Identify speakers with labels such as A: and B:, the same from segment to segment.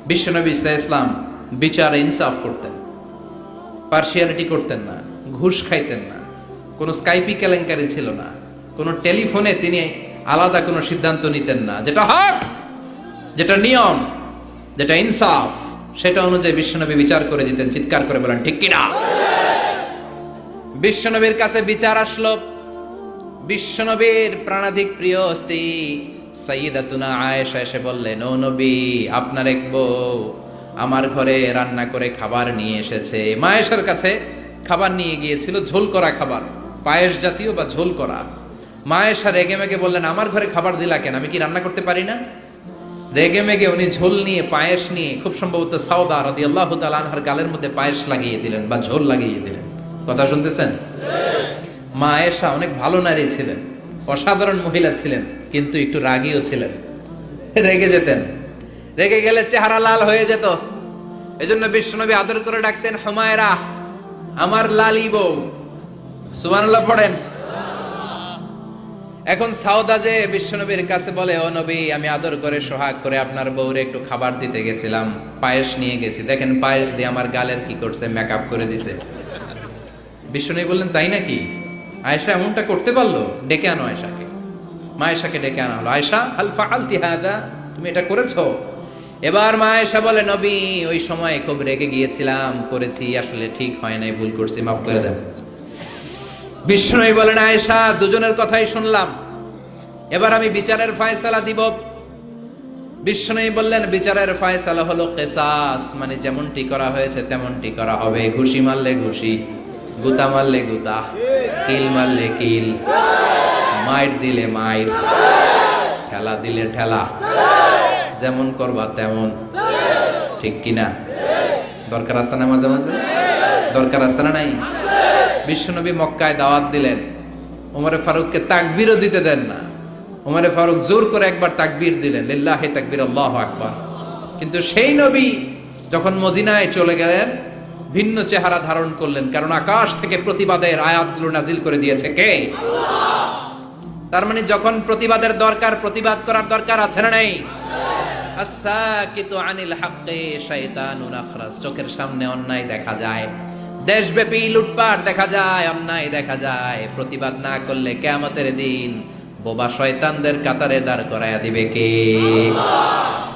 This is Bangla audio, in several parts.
A: বিশ্বনবী সাল্লাল্লাহু আলাইহি ওয়াসাল্লাম বিচার ইনসাফ করতেন, পার্সিয়ালিটি করতেন না, ঘুষ খাইতেন না, কোনো স্কাইপি কেলেঙ্কারি ছিল না, কোনো টেলিফোনে তিনি আলাদা কোনো সিদ্ধান্ত নিতেন না। যেটা হক, যেটা নিয়ম, যেটা ইনসাফ, সেটা অনুযায়ী বিশ্বনবী বিচার করে দিতেন। চিৎকার করে বলেন ঠিক কিনা? বিশ্বনবীর কাছে বিচার আসলো। বিশ্বনবীর প্রাণাধিক প্রিয় স্ত্রী সাইয়্যিদাতুনা আয়েশা এসে বললেন, ও নবী, আপনার এক বউ আমার ঘরে রান্না করে খাবার নিয়ে এসেছে। মা আয়েশার কাছে খাবার নিয়ে গিয়েছিল, ঝোল করা খাবার, পায়েস জাতীয় বা ঝোল করা। মা আয়েশা রেগে মেগে বললেন, আমার ঘরে খাবার দিলা কেন? আমি কি রান্না করতে পারি না? রেগে মেগে উনি ঝোল নিয়ে, পায়েস নিয়ে, খুব সম্ভবত সাউদা রাদিয়াল্লাহু তাআলা আনহার গালের মধ্যে পায়েস লাগিয়ে দিলেন বা ঝোল লাগিয়ে দিলেন। কথা শুনতেছেন? মা আয়েশা অনেক ভালো নারী ছিলেন, অসাধারণ মহিলা ছিলেন, কিন্তু একটু রাগীও ছিলেন। রেগে যেতেন, রেগে গেলে চেহারা লাল হয়ে যেত। এজন্য বিশ্বনবী আদর করে ডাকতেন, হুমায়রা, আমার লালি বউ। সুবহানাল্লাহ পড়েন। এখন সাউদা যে বিশ্বনবীর কাছে বলে, ও নবী, আমি আদর করে সোহাগ করে আপনার বউরে একটু খাবার দিতে গেছিলাম, পায়েস নিয়ে গেছি, দেখেন পায়েস দিয়ে আমার গালের কি করছে, মেকআপ করে দিছে। বিশ্বনবী বললেন, তাই নাকি? আয়েশা এমনটা করতে পারলো? ডেকে আনো আয়েশাকে। মা আয়েশাকে ডেকে আনা হলো। আয়েশা, হাল ফাআলতি হাদা, তুমি এটা করেছো? এবার মা আয়েশা বলে, নবী, ওই সময় খুব রেগে গিয়েছিলাম, করেছি, আসলে ঠিক হয় নাই, ভুল করছি, মাফ করে দেন। বিষ্ণুই বলেন, আয়েশা, দুজনের কথাই শুনলাম, এবার আমি বিচারের ফয়সালা দিব। বিষ্ণুই বললেন, বিচারের ফয়সালা হলো কিসাস, মানে যেমনটি করা হয়েছে তেমনটি করা হবে। ঘুষি মারলে ঘুষি, গুতা মারলে গুতা, কিল মারলে কিল, মাইর দিলে মাইর, ঠেলা দিলে ঠেলা, যেমন করবা তেমন। ঠিক কিনা? দরকার আছে না? মাঝে মাঝে দরকার আছে না? নাই? বিশ্বনবী মক্কায় দাওয়াত দিলেন, ওমরে ফারুককে তাকবীরও দিতে দেন না। ওমরে ফারুক জোর করে একবার তাকবীর দিলেন, লিল্লাহি তাকবীর, আল্লাহু আকবার। কিন্তু সেই নবী যখন মদিনায় চলে গেলেন, ভিন্ন চেহারা ধারণ করলেন, কারণ আকাশ থেকে প্রতিবাদের আয়াতগুলো নাজিল করে দিয়েছে কে? তার মানে যখন প্রতিবাদের দরকার, প্রতিবাদ করার দরকার আছে না নাই? আস-সাকিতু আনিল হাক্কি শাইতানুন আখরাস। চোখের সামনে অন্যায় দেখা যায়, দেশব্যাপী লুটপাট দেখা যায়, অন্যায় দেখা যায়, প্রতিবাদ না করলে কিয়ামতের দিন বোবা শয়তানদের কাতারে দাঁড় করায়া দিবে কে?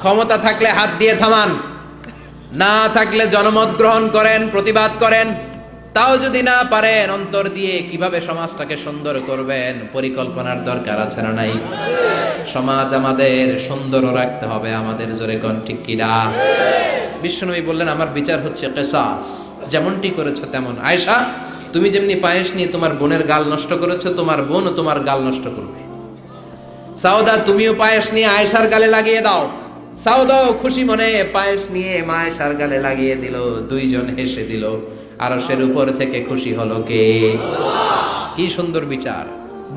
A: ক্ষমতা থাকলে হাত দিয়ে থামান, না থাকলে জনমত গ্রহণ করেন, প্রতিবাদ করেন। তাও যদি না পারেন, অন্তর দিয়ে কিভাবে সমাজটাকে সুন্দর করবেন, পরিকল্পনার দরকার আছে না নাই? সমাজ আমাদের সুন্দরও রাখতে হবে আমাদের, জোরে কোন ঠিক কিনা? বিশ্বনবী বললেন, আমার বিচার হচ্ছে কিসাস, যেমনটি করেছো তেমন। আয়েশা, তুমি যেমনি পায়েস নিয়ে তোমার বোনের গাল নষ্ট করেছো, তোমার বোনও তোমার গাল নষ্ট করবে। সাউদা, তুমিও পায়েস নিয়ে আয়েশার গালে লাগিয়ে দাও। সাউদাও খুশি মনে পায়েস নিয়ে মা আয়েশার গালে লাগিয়ে দিল, দুইজন হেসে দিল। আরশের উপর থেকে খুশি হলো কে? কি সুন্দর বিচার!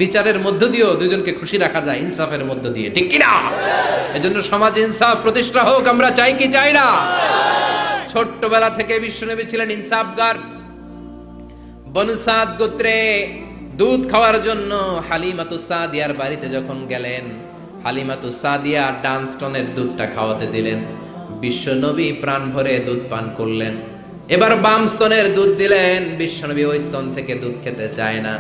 A: বিচারের মধ্য দিয়েও দুজনকে খুশি রাখা যায়, ইনসাফের মধ্য দিয়ে। ঠিক কিনা? এজন্য সমাজ ইনসাফ প্রতিষ্ঠা হোক, আমরা চাই কি চাই না? ছোট্টবেলা থেকে বিশ্বনবী ছিলেন ইনসাফগার। বনু সাদ গোত্রে দুধ খাওয়ার জন্য হালিমাতুস সাদিয়ার বাড়িতে যখন গেলেন, হালিমাতুস সাদিয়া ডান স্তনের দুধটা খাওয়াতে দিলেন। বিশ্বনবী প্রাণ ভরে দুধ পান করলেন। এবার বাম স্তনের দুধ দিলেন। বিশ্বনবী ওই স্তন থেকে দুধ খেতে চায় না,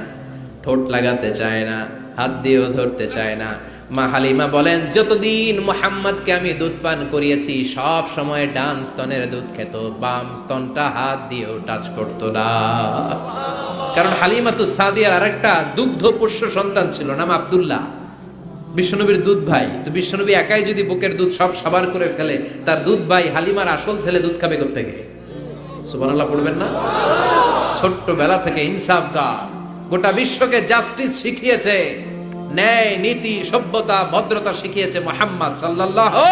A: ঠোঁট লাগাতে চায় না, হাত দিয়েও ধরতে চায় না। মা হালিমা বলেন, যতদিন মুহাম্মদকে আমি দুধ পান করিয়েছি, সব সময় ডান স্তনের দুধ খেত, বাম স্তনটা হাত দিয়েও টাচ করতো না। কারণ হালিমাতুস সাদিয়ার আরেকটা দুগ্ধ পোষ্য সন্তান ছিল, নাম আব্দুল্লাহ, বিশ্বনবীর দুধ ভাই। তো বিশ্বনবী একাই যদি বুকের দুধ সব সাবার করে ফেলে, তার দুধ ভাই হালিমার আসল ছেলে দুধ খাবে কোত্থেকে? সুবহানাল্লাহ পড়বেন না? ছোট্টবেলা থেকে ইনসাফগার, গোটা বিশ্বকে জাস্টিস শিখিয়েছে, ন্যায় নীতি সভ্যতা ভদ্রতা শিখিয়েছে মুহাম্মদ সাল্লাল্লাহু।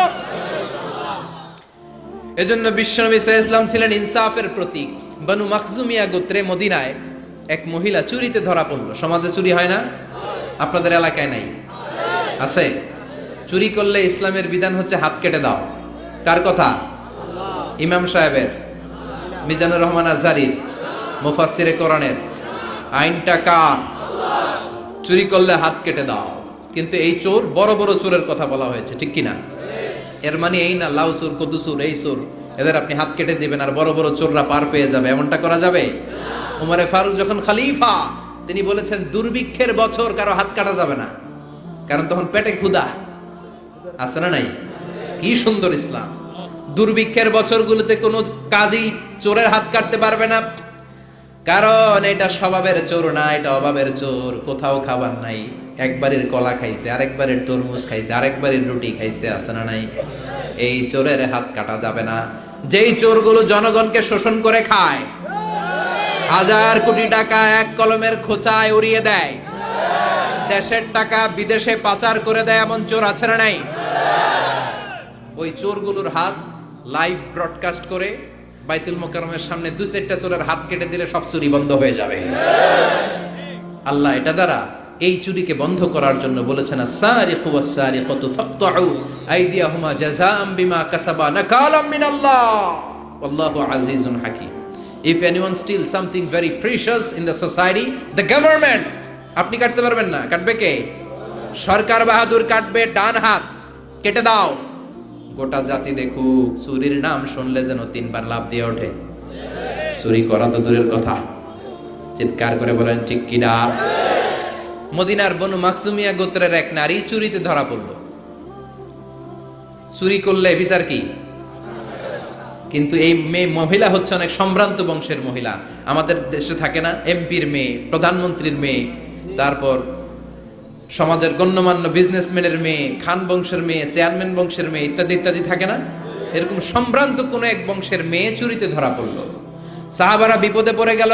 A: এজন্য বিশ্বনবী সাল্লাল্লাহু আলাইহি ওয়াসাল্লাম ছিলেন ইনসাফের প্রতীক। বনু মাখজুমিয়া গোত্রে মদিনায় এক মহিলা চুরিতে ধরা পড়ল। সমাজে চুরি হয় না? আপনাদের এলাকায় নাই? আছে? চুরি করলে ইসলামের বিধান হচ্ছে হাত কেটে দাও। কার কথা? ইমাম সাহেবের, মিজানুর রহমান আজহারীর, মুফাসসিরে কোরআনের। আইনটা কার? চুরি করলে হাত কেটে দাও। কিন্তু এই চোর, বড় বড় চোরের কথা বলা হয়েছে, ঠিক কিনা? এর মানে এই না লাউ চোর কদু চোর এই চোর এদের আপনি হাত কেটে দিবেন আর বড় বড় চোররা পার পেয়ে যাবে, এমনটা করা যাবে? উমরে ফারুক যখন খলিফা তিনি বলেছেন দুর্ভিক্ষের বছর কারো হাত কাটা যাবে না, কারণ তখন পেটে ক্ষুধা আছে না নাই? কি সুন্দর ইসলাম! দুর্ভিক্ষের বছরগুলোতে কোনো কাজী চোরের হাত কাটতে পারবে না, কারণ এটা স্বভাবের চোর না, এটা অভাবের চোর। কোথাও খাবার নাই, একবারের কলা খাইছে, আরেকবারের তরমুজ খাইছে, আরেকবারের রুটি খাইছে, আছে না নাই? এই চোরের হাত কাটা যাবে না। যেই চোরগুলো জনগণকে শোষণ করে খায়, হাজার কোটি টাকা এক কলমের খোঁচায় উড়িয়ে দেয়, দেশের টাকা বিদেশে পাচার করে দেয়, এমন চোর আছে না নাই? ওই চোরগুলোর হাত লাইভ ব্রডকাস্ট করে বাইতুল মোকাররমের সামনে 2-4টা চোরের হাত কেটে দিলে সব চুরি বন্ধ হয়ে যাবে। আল্লাহ এটা দ্বারা এই চুরিকে বন্ধ করার জন্য বলেছেন, আস-সারিকু ওয়াস-সারিকাতু ফাকতাউ আইদিয়াহুমা জাযাআম বিমা কাসাবা নাকালাম মিনাল্লাহ ওয়াল্লাহু আজিজুন হাকীম। If anyone steals something very precious in the society, the government, আপনি কাটতে পারবেন না, কাটবে কে? সরকার বাহাদুর কাটবে, ডান হাত কেটে দাও। গোটা জাতি দেখুক, চুরির নাম শুনলে যেন 3 বার লাফ দিয়ে ওঠে। চুরি করা তো দূরের কথা, চিৎকার করে বলেন ঠিক কিনা? মদিনার বনু মাখজুমিয়া গোত্রের এক নারী চুরিতে ধরা পড়ল। চুরি করলে বিচার কি? কিন্তু এই মেয়ে মহিলা হচ্ছে অনেক সম্ভ্রান্ত বংশের মহিলা। আমাদের দেশে থাকে না এমপির মেয়ে, প্রধানমন্ত্রীর মেয়ে, তারপর সমাজের গণ্যমান্য বিজনেসম্যানের মেয়ে, খান বংশের মেয়ে, চেয়ারম্যান বংশের মেয়ে, ইত্যাদি ইত্যাদি থাকে না? এরকম সম্ভ্রান্ত কোন এক বংশের মেয়ে চুরিতে ধরা পড়লো। সাহাবারা বিপদে পড়ে গেল।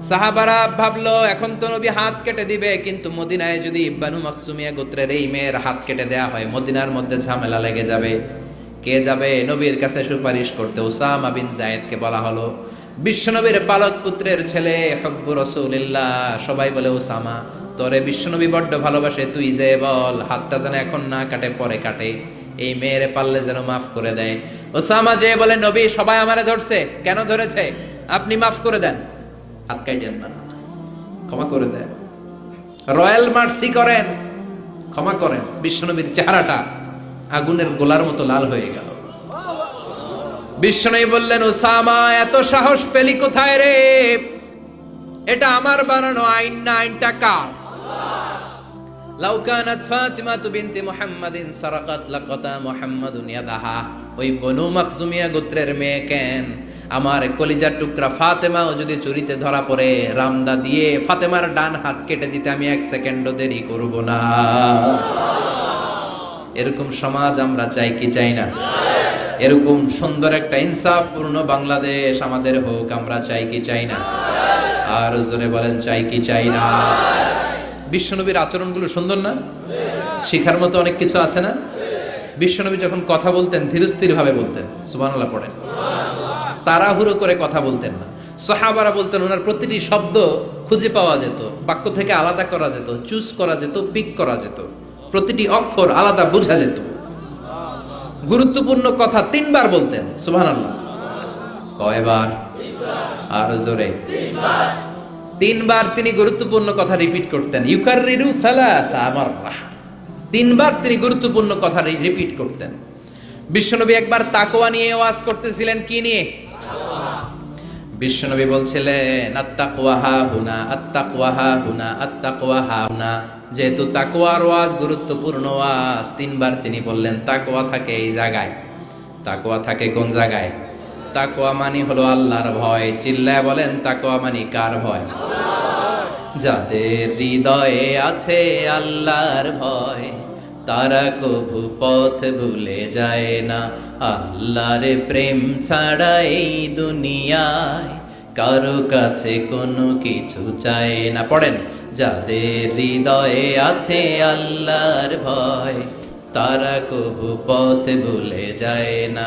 A: সাহাবারা ভাবলো এখন তো নবী হাত কেটে দিবে, কিন্তু মদিনায় যদি বানু মাখজুমিয়া গোত্রের এই মেয়ের হাত কেটে দেয়া হয়, মদিনার মধ্যে ঝামেলা লেগে যাবে। কে যাবে নবীর কাছে সুপারিশ করতে? উসামা বিন যায়েদকে বলা হলো। বিশ্বনবীর পালক পুত্রের ছেলে, হুব্বু রাসূলিল্লাহ। সবাই বলে উসামা, তোরে বিশ্বনবী বড্ড ভালোবাসে, তুই যে বল হাতটা যেন এখন না কাটে, পরে কাটে, এই মেয়েরে পারলে যেন মাফ করে দেয়। উসামা যে বলে, নবী সবাই আমারে ধরছে, কেন ধরেছে? আপনি মাফ করে দেন, হাত কাটেন না, ক্ষমা করে দেন, রয়্যাল মার্সি করেন, ক্ষমা করেন। বিশ্বনবীর চেহারাটা আগুনের গোলার মতো লাল হয়ে গেল। বিশ্বনবী বললেন, উসামা এত সাহস পেলি কোথায় রে? এটা আমার বানানো আইন না, আইনটা কার? লাউ কানাত ফাতিমাতু বিনতি মুহাম্মাদিন সারাকাত লাকাতা মুহাম্মাদুন ইয়াদাহা। ওই বনু মাখজুমিয়া গোত্রের মেয়ে কেন, আমার কলিজার টুকরা ফাতেমাও যদি চুরিতে ধরা পড়ে, রামদা দিয়ে ফাতেমার ডান হাত কেটে দিতে আমি 1 সেকেন্ডও দেরি করব না। এরকম সমাজ আমরা চাই কি চাই না? এরকম সুন্দর একটা ইনসাফপূর্ণ বাংলাদেশ আমাদের হোক, আমরা চাই কি চাই না? আর জোরে বলেন, চাই কি চাই না? বিশ্বনবীর আচরণগুলো সুন্দর না? শিখার মতো অনেক কিছু আছে না? বিশ্বনবী যখন কথা বলতেন ধীরস্থির ভাবে বলতেন, সুবহানাল্লাহ পড়েন। তাড়াহুড়ো করে কথা বলতেন না। সাহাবারা বলতেন ওনার প্রতিটি শব্দ খুঁজে পাওয়া যেত, বাক্য থেকে আলাদা করা যেত, চুজ করা যেত, পিক করা যেত, প্রতিটি অক্ষর আলাদা বোঝা যেত। গুরুত্বপূর্ণ কথা 3 বার বলতেন, সুবহানাল্লাহ। কয়বার? আর জোরে 3 বার তিনি গুরুত্বপূর্ণ কথা রিপিট করতেন। ইউকাররিরু সালাসা মাররা, 3 বার তিনি গুরুত্বপূর্ণ কথা রিপিট করতেন। বিশ্বনবী একবার তাকওয়া নিয়ে ওয়াজ করতেছিলেন। কি নিয়ে? বিশ্বনবী বলছিলেন, আত্তাকওয়া হা হুনা, আত্তাকওয়া হা হুনা, আত্তাকওয়া হা হুনা। যেহেতু তাকওয়ার ওয়াজ গুরুত্বপূর্ণ ওয়াজ, 3 বার তিনি বললেন তাকওয়া থাকে এই জায়গায়। তাকওয়া থাকে কোন জায়গায়? তাকওয়া মানে হলো আল্লাহর ভয়। চিল্লায় বলেন, তাকওয়া মানে কার ভয়? যাদের হৃদয়ে আছে আল্লাহর ভয়, তারা কবু পথ ভুলে যায় না। আল্লাহর প্রেম ছাড়া এই দুনিয়ায় কারো কাছে কোনো কিছু চায় না। পড়েন, যাদের হৃদয়ে আছে আল্লাহর ভয়, তারা কবু পথ ভুলে যায় না।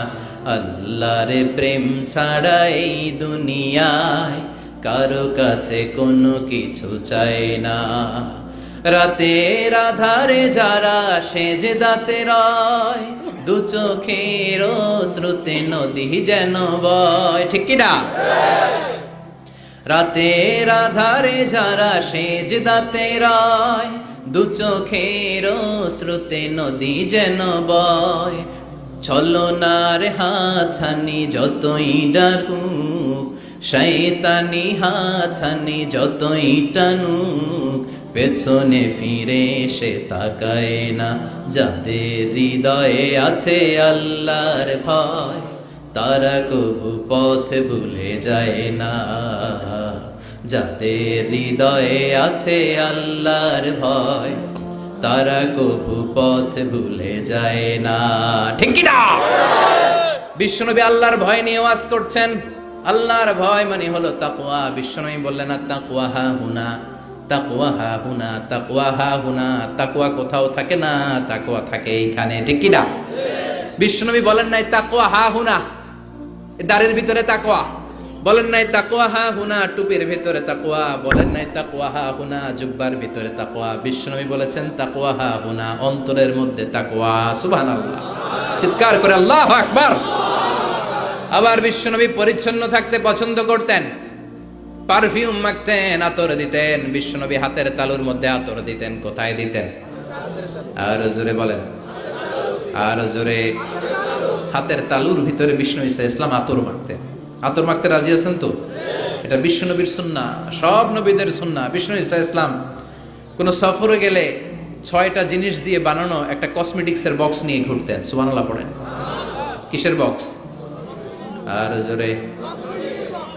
A: আল্লাহর প্রেম ছাড়া এই দুনিয়ায় কারো কাছে কোনো কিছু চায় না। রাতের আধারে যারা সেজদাতে রয়, 2 চোখের শ্রুতে নদী যেন বয়। ঠিক কি না? রাতের আধারে যারা সেজদাতে রয়, 2 চোখের শ্রুতে নদী যেন বয়। ছলনার হাছানি যতই ডাকুক, শয়তানি হাছানি যতই টানুক, পেছনে ফিরে সে তাকায় না। যাদের হৃদয়ে আছে আল্লাহর ভয়, তারা কবু পথ ভুলে যায় না। যাদের হৃদয়ে আছে আল্লাহর ভয়, তারা কবু পথ ভুলে যায় না। ঠিক কি না? বিশ্বনবী আল্লাহর ভয় নিয়ে ওয়াজ করছেন। আল্লাহর ভয় মানে হলো তাকওয়া। বিশ্বনবী বললেন না তাকওয়া হা হুনা, তাকওয়া হা হুনা, তাকওয়া হা হুনা। তাকওয়া কোথাও থাকে না, তাকওয়া থাকে এইখানে। ঠিক কি না? বিশ্বনবী বলেন নাই তাকওয়া হা হুনা, দাড়ির ভিতরে তাকওয়া। বলেন নাই তাকওয়া হা হুনা, টুপির ভিতরে তাকওয়া। বলেন নাই তাকওয়া হা হুনা, জুব্বার ভিতরে তাকওয়া। বিশ্বনবী বলেছেন তাকওয়া হা হুনা, অন্তরের মধ্যে তাকওয়া। সুবহানাল্লাহ, চিৎকার করে আল্লাহু আকবার। আবার বিশ্বনবী পরিচ্ছন্ন থাকতে পছন্দ করতেন। পারফিউম মাখতেন, আতর দিতেন। বিশ্বনবী হাতের তালুর মধ্যে আতর দিতেন। কোথায় দিতেন? আর জোরে বলেন, আর জোরে। হাতের তালুর ভিতরে বিশ্বনবী সাল্লাল্লাহু আলাইহি ওয়াসাল্লাম আতর মাখতেন। আতর মাখতে রাজি আছেন তো? এটা বিশ্বনবীর সুন্নাহ, সব নবীদের সুন্নাহ। বিশ্বনবী সাল্লাল্লাহু আলাইহি ওয়াসাল্লাম কোন সফরে গেলে 6টা জিনিস দিয়ে বানানো একটা কসমেটিক্সের বক্স নিয়ে ঘুরতেন। সুবহানাল্লাহ পড়েন। কিসের বক্স? আর জোরে।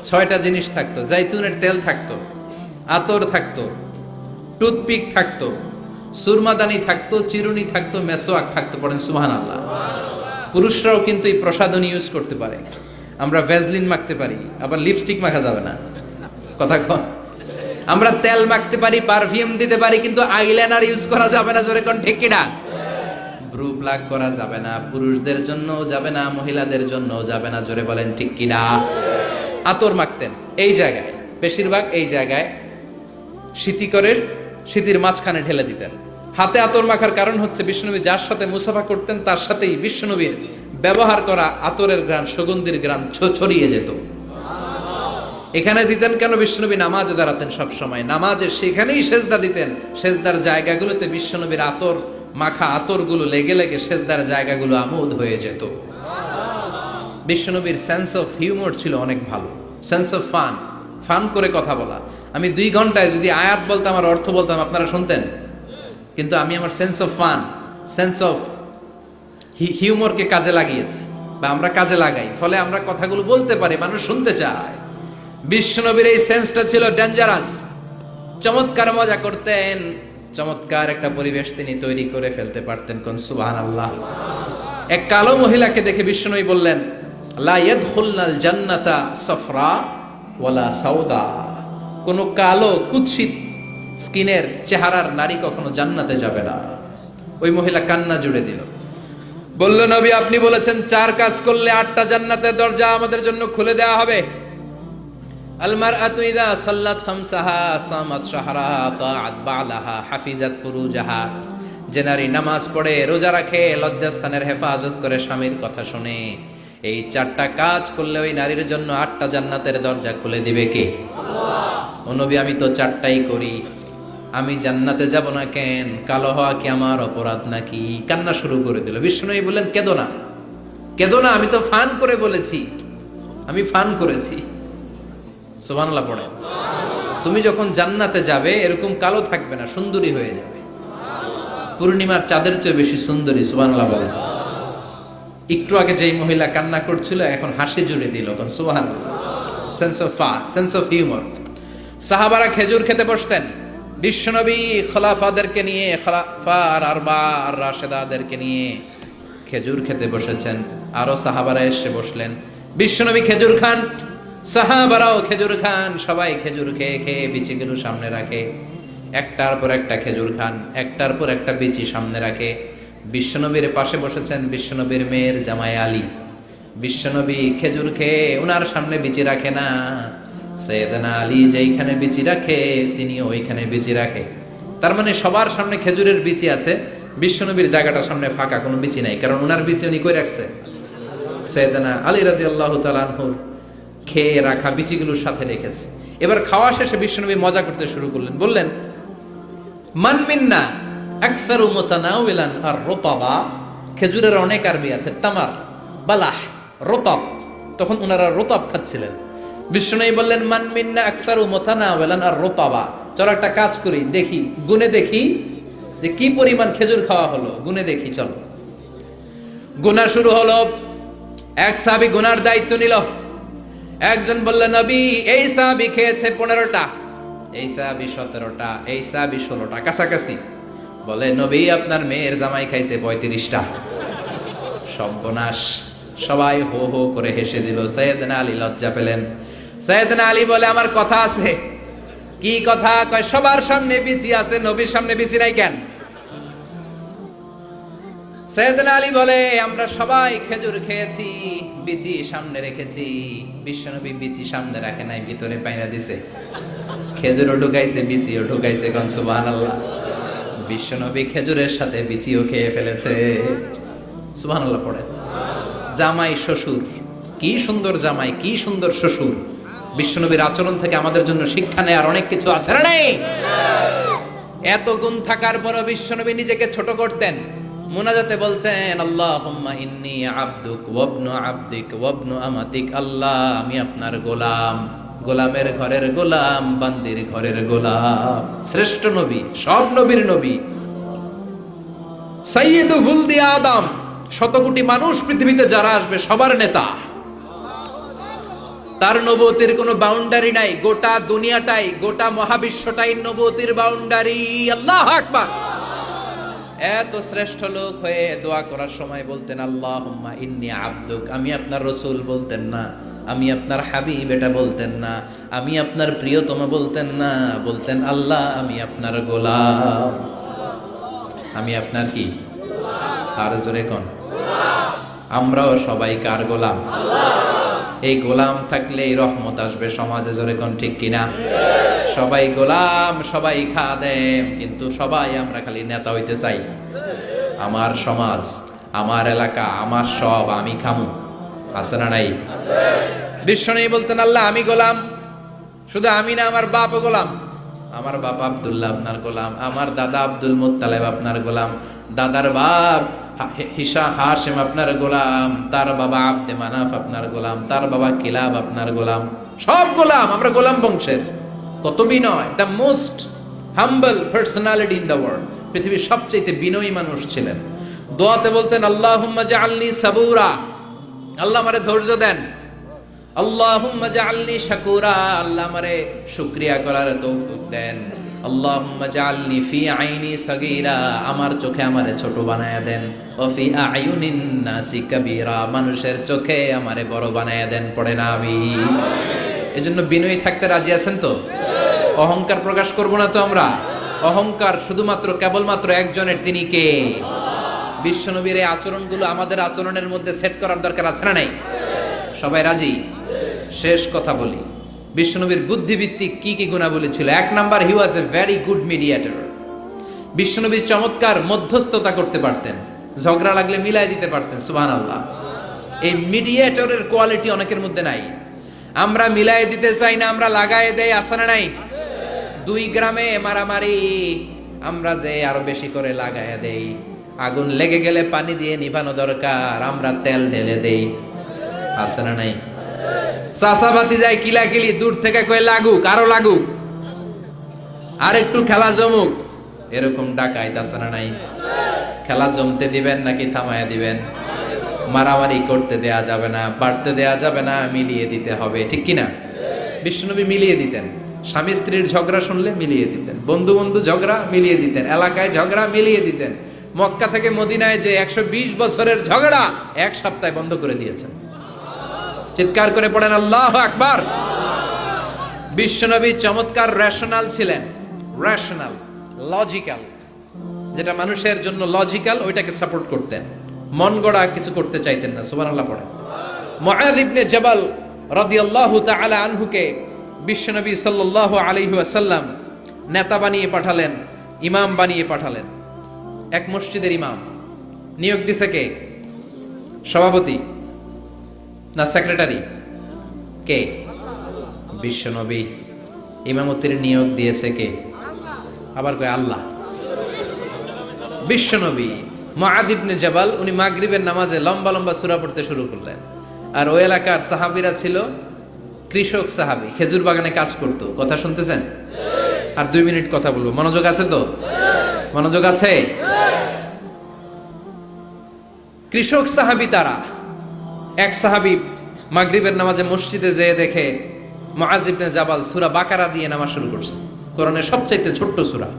A: 6টা জিনিস থাকতো। জাইতুনের তেল থাকতো, আতর থাকতো, টুথপিক থাকতো, সুরমাদানি থাকতো, চিরুনি থাকতো, মেসোয়াক থাকতো। পড়েন সুবহানাল্লাহ। পুরুষরাও কিন্তু এই প্রসাধনী ইউজ করতে পারে। আমরা ভ্যাসলিন মাখতে পারি, আবার লিপস্টিক মাখা যাবে না। কথা কন। আমরা তেল মাখতে পারি, পারফিউম দিতে পারি, কিন্তু আইলাইনার ইউজ করা যাবে না। জোরে কোন ঠিক কিনা? ব্রু প্লাগ করা যাবে না, পুরুষদের জন্য যাবে না, মহিলাদের জন্য যাবে না। জোরে বলেন ঠিক কিনা? আতর মাখতেন এই জায়গায়, বেশিরভাগ এই জায়গায় শীতিকরের শীতির মাঝখানে ঢেলে দিতেন। হাতে আতর মাখার কারণ হচ্ছে বিশ্বনবী যার সাথে মুসাফা করতেন তার সাথেই বিশ্বনবীর ব্যবহার করা আতরের ঘ্রাণ, সুগন্ধির ঘ্রাণ ছড়িয়ে যেত। এখানে দিতেন কেন? বিশ্বনবী নামাজ দাঁড়াতেন সব সময়, নামাজে সেখানেই সেজদা দিতেন। সেজদার জায়গাগুলোতে বিশ্বনবীর আতর মাখা আতরগুলো লেগে লেগে সেজদার জায়গাগুলো আমোদ হয়ে যেত। বিশ্বনবীর সেন্স অফ হিউমর ছিল অনেক ভালো, সেন্স অফ ফান, ফান করে কথা বলা। আমি 2 ঘন্টায় যদি আয়াত বলতাম আর অর্থ বলতাম আপনারা শুনতেন, কিন্তু আমি আমার sense of fun, sense of হিউমরকে কাজে লাগিয়েছি, বা আমরা কাজে লাগাই, ফলে আমরা কথাগুলো বলতে পারি, মানুষ শুনতে চায়। বিশ্বনবীর এই সেন্সটা ছিল ডেঞ্জারাস। চমৎকার মজা করতেন, চমৎকার একটা পরিবেশ তিনি তৈরি করে ফেলতে পারতেন। কোন সুবহানাল্লাহ। এক কালো মহিলাকে দেখে বিশ্বনবী বললেন, লা ইয়াদখুলনাল জান্নাতা সাফরা ওয়ালা সাউদা। কোন কালো কুৎসিত স্কিনের চেহারার নারী কখনো জান্নাতে যাবে না। ওই মহিলা কান্না জুড়ে দিল, বলল, নবী আপনি বলেছেন 4 কাজ করলে 8টা জান্নাতের দরজা আমাদের জন্য খুলে দেওয়া হবে। আল মারআতু ইযা সাল্লাত খামসাহা সামাত শাহরাহা তাআত বালাহা হাফিজাত ফুরুজাহা। যে নারী নামাজ পড়ে, রোজা রাখে, লজ্জাস্থানের হেফাজত করে, স্বামীর কথা শুনে, এই 4টা কাজ করলে ওই নারীর জন্য 8টা জান্নাতের দরজা খুলে দিবে কে? আল্লাহ। ও নবী আমি তো 4টাই করি, আমি জান্নাতে যাব না কেন? কালো হওয়া কি আমার অপরাধ নাকি? কান্না শুরু করে দিল। বিষ্ণুই বললেন, কেঁদো না, কেঁদো না, আমি তো ফান করে বলেছি, আমি ফান করেছি। সুবহানাল্লাহ পড়ে। তুমি যখন জান্নাতে যাবে এরকম কালো থাকবে না, সুন্দরী হয়ে যাবে, পূর্ণিমার চাঁদের চেয়ে বেশি সুন্দরী। সুবহানাল্লাহ বলে। একটু আগে যেই মহিলা কান্না করছিল এখন হাসি জুড়ে দিল। সুবহানাল্লাহ। Sense of fun, sense of humour. সাহাবারা খেজুর খেতে বসতেন। বিশ্বনবী খলাফাদেরকে নিয়ে, খলাফা আর আরবা আর রাশেদাদেরকে নিয়ে খেজুর খেতে বসেছেন। আরো সাহাবারা এসে বসলেন। বিশ্বনবী খেজুর খান, সাহাবারাও খেজুর খান। সবাই খেজুর খেয়ে খেয়ে বিচিগুলো সামনে রাখে, একটার পর একটা খেজুর খান, একটার পর একটা বিচি সামনে রাখে। বিশ্বনবীর পাশে বসেছেন বিশ্বনবীর মেয়ের জামাই আলী। বিশ্বনবী খেজুর খেয়ে ওনার সামনে বিচি রাখে না, সাইয়েদনা আলী যেইখানে বিচি রাখে তিনি ওইখানে বিচি রাখে। তার মানে সবার সামনে খেজুরের বিচি আছে, বিশ্বনবীর জায়গাটার সামনে ফাঁকা, কোনো বিচি নাই, কারণ ওনার বিচি উনি কই রাখছে? সাইয়েদনা আলী রাদিয়াল্লাহু তাআলা আনহু খেয়ে রাখা বিচিগুলোর সাথে রেখেছে। এবার খাওয়া শেষে বিশ্বনবী মজা করতে শুরু করলেন, বললেন, মান মিন্না আকসারু মুতানাওয়ালান আর রুতাবা। খেজুরের অনেক আরবি আছে, তামার, বালাহ, রতব। তখন ওনারা রতব খাচ্ছিলেন। বিষ্ণু বললেন, মান মিন্না আকসারু মুতানাওয়ালান আর রতাবা, চলো একটা কাজ করি, দেখি, গুনে দেখি যে কি পরিমাণ খেজুর খাওয়া হলো, গুনে দেখি, চলো। গুনা শুরু হলো। এক সাহাবী গুনার দায়িত্ব নিল। একজন বললেন, নবী, এই সাহাবী খেয়েছে 15টা, এই সাহাবী 17টা, এই সাহাবী 16টা, কাছাকাছি। বলে, নবী, আপনার মেয়ের জামাই খাইছে 35টা। সর্বনাশ। সবাই হো হো করে হেসে দিল। সাইয়েদনা আলী লজ্জা পেলেন। সাইয়েদনা আলী বলে, আমার কথা আছে। কি কথা? কয়, সবার সামনে বিচি আছে, নবীর সামনে বিচি নাই কেন? সাইয়েদনা আলী বলে, আমরা সবাই খেজুর খেয়েছি, বিচি সামনে রেখেছি। বিশ্বনবী বিচি সামনে রাখে নাই, ভিতরে পাইনা দিছে। খেজুরও ঢুকাইছে, বিচিও ঢুকাইছে। কোন সুবহানাল্লাহ। বিশ্বনবী খেজুরের সাথে বিচিও খেয়ে ফেলেছে। সুবহানাল্লাহ পড়ে। জামাই শ্বশুর, কি সুন্দর জামাই, কি সুন্দর শ্বশুর। বিশ্বনবীর আচরণ থেকে আমাদের জন্য শিক্ষা নেওয়ার অনেক কিছু আছে না নেই? এত গুণ থাকার পরও বিশ্বনবী নিজেকে ছোট করতেন। মুনাজাতে বলতেন, আল্লাহুম্মা ইন্নী আবদুক ওয়াবনু আবদিক ওয়াবনু আমাতিক। আল্লাহ, আমি আপনার গোলাম, গোলামের ঘরের গোলাম, বান্দির ঘরের গোলাম। শ্রেষ্ঠ নবী, সব নবীর নবী, সাইয়্যিদু বুলদি আদম, শত কোটি মানুষ পৃথিবীতে যারা আসবে সবার নেতা। তার নবুয়তের কোনো বাউন্ডারি নাই। গোটা দুনিয়াটাই, গোটা মহাবিশ্বটাই নবুয়তের বাউন্ডারি। আল্লাহু আকবার। এত শ্রেষ্ঠ লোক হয়ে দোয়া করার সময় বলতেন, আল্লাহুম্মা ইন্নী আবদুক, আমি আপনার রাসূল বলতেন না, আমি আপনার হাবিব এটা বলতেন না, আমি আপনার প্রিয়তম বলতেন না, বলতেন, আল্লাহ, আমি আপনার গোলাম। আমি আপনার কি? আর জোরে কোন? আমরাও সবাই কার গোলাম? এই গোলাম থাকলে এই রহমত আসবে সমাজে। জোরে কোন ঠিক কিনা? সবাই গোলাম, সবাই খাদেম, কিন্তু সবাই আমরা খালি নেতা হইতে চাই। আমার সমাজ, আমার এলাকা, আমার সব আমি খামু, আছে না নাই? বিশ্বনবী বলতেন, আল্লাহ, আমি গোলাম। শুধু আমি না, আমার বাপও গোলাম। আমার বাপ আব্দুল্লাহ আপনার গোলাম, আমার দাদা আব্দুল মুত্তালিব আপনার গোলাম, দাদার বাপ হাশিম আপনার গোলাম, তার বাবা আব্দে মানাফ আপনার গোলাম, তার বাবা কিলাব আপনার গোলাম। সব গোলাম, আমরা গোলাম বংশের। কত বিনয়! The most humble personality in the world. পৃথিবীর সবচেয়ে বিনয়ী মানুষ ছিলেন। দোয়াতে বলতেন, আল্লাহুম্মা জাআলনি সাবুরা, আল্লাহ আমারে ধৈর্য দেন। আল্লাহুম্মা জাআলনি শাকুরা, আল্লাহ আমারে শুকরিয়া করার তৌফিক দেন। আল্লাহুম্মা জাআলনি ফি আইনি সাগীরা, আমার চোখে আমারে ছোট বানায়া দেন। ওয়া ফি আয়ুনিন নাসি কাবীরা, মানুষের চোখে আমারে বড় বানায়া দেন। পড়ে না আমিন। এজন্য বিনয়ী থাকতে রাজি আছেন তো? অহংকার প্রকাশ করব না তো আমরা? অহংকার শুধুমাত্র কেবলমাত্র একজনের, তিনি কে? বিশ্বনবীর এই আচরণগুলো আমাদের আচরণের মধ্যে সেট করার দরকার আছে না নাই? সবাই রাজি? শেষ কথা বলি, বিশ্বনবীর বুদ্ধিভিত্তিক কি কি গুণাবলী ছিল। 1 number, he was a very good mediator. বিশ্বনবী চমৎকার মধ্যস্থতা করতে পারতেন, ঝগড়া লাগলে মিলাই দিতে পারতেন। সুবহানাল্লাহ। এই মিডিয়েটরের কোয়ালিটি অনেকের মধ্যে নাই। আমরা মিলাই দিতে চাই না, আমরা লাগায় দেই, আছে না নাই? 2 গ্রামে মারামারি, আমরা যে আরো বেশি করে লাগায় দেই। আগুন লেগে গেলে পানি দিয়ে নিভানো দরকার, আমরা তেল ঢেলে দেই, আছে না নাই? চাষাবাতি যায় কিলাকিলি, দূর থেকে কয়ে লাগুক, আরো লাগুক, আর একটু খেলা জমুক, এরকম ডাকাইত, আছে না নাই? খেলা জমতে দিবেন নাকি থামায়া দিবেন? মারামারি করতে দেয়া যাবে না, বাড়তে দেয়া যাবে না, মিলিয়ে দিতে হবে, ঠিক কিনা? বিশ্বনবী মিলিয়ে দিতেন। স্বামী স্ত্রীর ঝগড়া শুনলে মিলিয়ে দিতেন, বন্ধু বন্ধু ঝগড়া মিলিয়ে দিতেন, এলাকায় ঝগড়া মিলিয়ে দিতেন। মক্কা থেকে মদিনায় যে 120 বছরের ঝগড়া 1 সপ্তাহে বন্ধ করে দিয়েছেন। চিৎকার করে পড়েন আল্লাহু আকবার। বিশ্বনবী চমৎকার রেশনাল ছিলেন। রেশনাল, লজিক্যাল, যেটা মানুষের জন্য লজিক্যাল ওইটাকে সাপোর্ট করতেন, মন গড়া কিছু করতে চাইতেন না। সুবহানাল্লাহ পড়েন। মুআয ইবনে জাবাল রাদিয়াল্লাহু তাআলা আনহুকে বিশ্বনবী সাল্লাল্লাহু আলাইহি ওয়াসাল্লাম নেতা বানিয়ে পাঠালেন, ইমাম বানিয়ে পাঠালেন। এক মসজিদের ইমাম। নিয়োগ দিছে কে? সভাপতি না সেক্রেটারি? কে? বিশ্বনবী। ইমামতির নিয়োগ দিয়েছে কে? আবার কয় আল্লাহ। বিশ্বনবী মুআয ইবনে জাবাল উনি মাগরিবের নামাজে লম্বা লম্বা সূরা পড়তে শুরু করলেন। আর ওই এলাকার সাহাবীরা ছিল কৃষক সাহাবী, খেজুর বাগানে কাজ করত। কথা শুনতেছেন? আর 2 মিনিট কথা বলবো, মনোযোগ আছে তো? মনোযোগ আছে? কৃষক সাহাবী তারা। এক সাহাবী মাগরিবের নামাজে মসজিদে যেয়ে দেখে মুআয ইবনে জাবাল সূরা বাকারা দিয়ে নামাজ শুরু করছে। কোরআনের সবচাইতে ছোট্ট সূরা।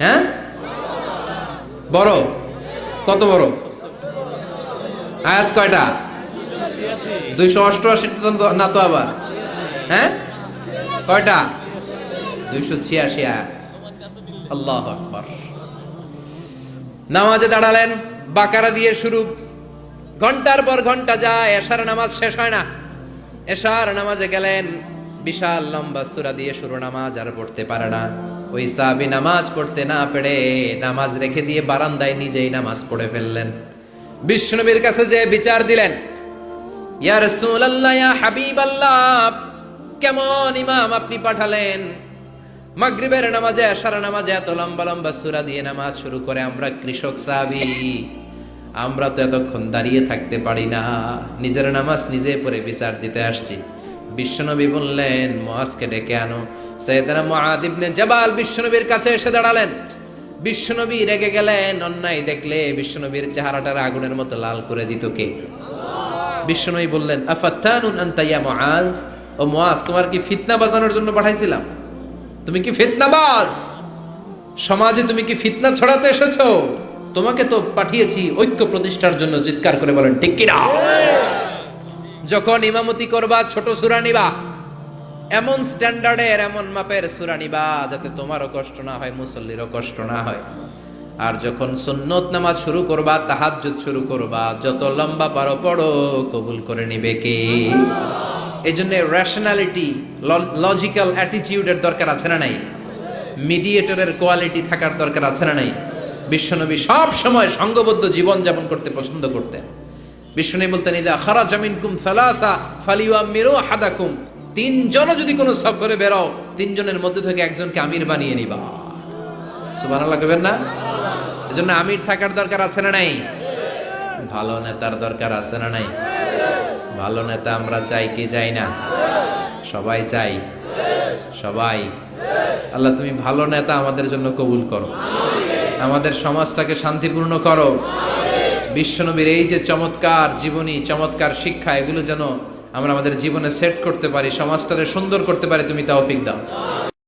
A: হ্যাঁ, বড়? কত বড়? আয়াত কয়টা? 288 না তো আবার? হ্যাঁ, কয়টা? 286 আয়াত। আল্লাহু আকবার। নামাজে দাঁড়ালেন, বাকারা দিয়ে শুরু। ঘন্টার পর ঘন্টা যায়, এশার নামাজ শেষ হয় না। এশার নামাজে গেলেন, বিশাল লম্বা সূরা দিয়ে শুরু, নামাজ আর পড়তে পারে না। ওই সাহাবী নামাজ পড়তে না পেরে নামাজ রেখে দিয়ে বারান্দায় নিজেই নামাজ পড়ে ফেললেন। বিশ্বনবীর কাছে যে বিচার দিলেন, ইয়া রাসূলুল্লাহ, ইয়া হাবিবাল্লাহ, কেমন ইমাম আপনি পাঠালেন? মাগরিবের নামাজে, এশার নামাজে এত লম্বা লম্বা সূরা দিয়ে নামাজ শুরু করে আমরা কৃষক সাহাবী, আমরা তো এতক্ষণ দাঁড়িয়ে থাকতে পারি না, নিজের নামাজ নিজে পড়ে বিচার দিতে আসছি। বিশ্বনবী বললেন, মুআজকে ডেকে আনো। সাইয়েদনা মুআয ইবনে জাবাল বিশ্বনবীর কাছে এসে দাঁড়ালেন। বিশ্বনবী রেগে গেলেন, অন্যায় দেখলে বিশ্বনবীর চেহারাটার আগুনের মতো লাল করে দিত কে? বিশ্বনবী বললেন, আফাত্তানুন আনতা ইয়া মুআয, ও মুআয, তোমার কি ফিতনা বাজানোর জন্য পাঠাইছিলাম? তুমি কি ফিতনাবাজ? সমাজে তুমি কি ফিতনা ছড়াতে এসেছো? তোমাকে তো পাঠিয়েছি ঐক্য প্রতিষ্ঠার জন্য। চিৎকার করে বলেন ঠিক কি না? যখন ইমামতি করবা ছোট সূরা নিবা, এমন স্ট্যান্ডার্ডের, এমন মাপের সূরা নিবা যাতে তোমারও কষ্ট না হয়, মুসল্লিরও কষ্ট না হয়। আর যখন সুন্নত নামাজ শুরু করবা, তাহাজ্জুদ শুরু করবা, যত লম্বা পারো পড়ো, কবুল করে নিবে কে? এইজন্য রেশনালিটি, লজিক্যাল অ্যাটিটিউডের দরকার আছে না নাই? মিডিয়েটরের কোয়ালিটি থাকার দরকার আছে না নাই? বিশ্বনবী সব সময় সংঘবদ্ধ জীবন যাপন করতে পছন্দ করতেন। বিশ্বনবী বলতেন, ইদা খারাজা মিনকুম সালাসা ফালিউআমিরু আহাদাকুম, 3 জন যদি কোনো সফরে বেরো, 3 জনের মধ্যে থেকে একজনকে আমির বানিয়ে নিবা। সুবহানাল্লাহ কইবেন না? এজন্য আমির থাকার দরকার আছে না নাই? ভালো নেতার দরকার আছে না নাই? ভালো নেতা আমরা চাই কি চাই না? সবাই চাই, সবাই। আল্লাহ তুমি ভালো নেতা আমাদের জন্য কবুল করো, আমাদের সমাজটাকে শান্তিপূর্ণ করো। বিশ্বনবীর এই যে চমৎকার জীবনী, চমৎকার শিক্ষা, এগুলো যেন আমরা আমাদের জীবনে সেট করতে পারি, সমাজটাকে সুন্দর করতে পারি, তুমি তৌফিক দাও।